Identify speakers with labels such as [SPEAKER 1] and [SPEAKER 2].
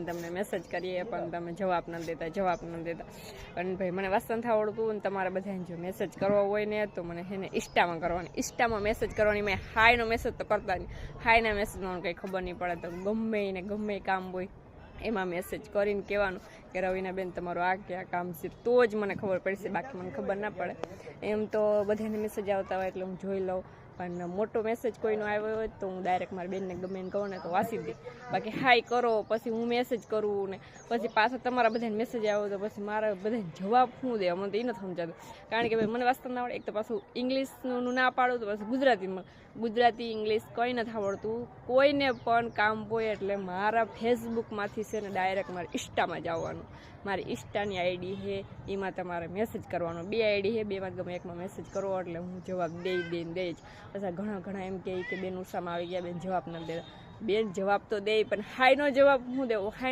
[SPEAKER 1] તમને મેસેજ કરીએ પણ તમે જવાબ ન દેતા અને ભાઈ મને વાંચતા નથી આવડતું અને તમારે બધાને જો મેસેજ કરવો હોય ને તો મને છે ને ઇન્સ્ટામાં કરવાની, ઇન્સ્ટામાં મેસેજ કરવાની. મેં હાયનો મેસેજ તો કરતા નહીં, હાયના મેસેજમાં કંઈ ખબર નહીં પડે તો ગમે કામ હોય એમાં મેસેજ કરીને કહેવાનું કે રવીના બેન તમારું આ કે આ કામ છે, તો જ મને ખબર પડશે, બાકી મને ખબર ના પડે. એમ તો બધાને મેસેજ આવતા હોય એટલે હું જોઈ લઉં, પણ મોટો મેસેજ કોઈનો આવ્યો હોય તો હું ડાયરેક્ટ મારી બેનને ગમે એને કહું ને તો વાંચી દઈ. બાકી હાય કરો પછી હું મેસેજ કરું ને પછી પાછા તમારા બધાને મેસેજ આવ્યો તો પછી મારા બધાને જવાબ શું દે મને તો એ નથી સમજાતું. કારણ કે ભાઈ મને વાંચતા ના આવડે, એક તો પાછું ઇંગ્લિશનું ના પાડું તો પાછું ગુજરાતી ઇંગ્લિશ કંઈ નથી આવડતું. કોઈને પણ કામ હોય એટલે મારા ફેસબુકમાંથી છે ને ડાયરેક્ટ મારે ઇન્સ્ટામાં જવાનું. મારી ઇન્સ્ટાની આઈડી છે એમાં તમારે મેસેજ કરવાનો. 2 આઈડી છે, 2માં ગમે એકમાં મેસેજ કરો એટલે હું જવાબ દઈ જ. પછી ઘણા એમ કહે કે બેન ઉષામાં આવી ગયા, બેન જવાબ ન દે. બેન જવાબ તો દે પણ હાયનો જવાબ હું દેવો. હાય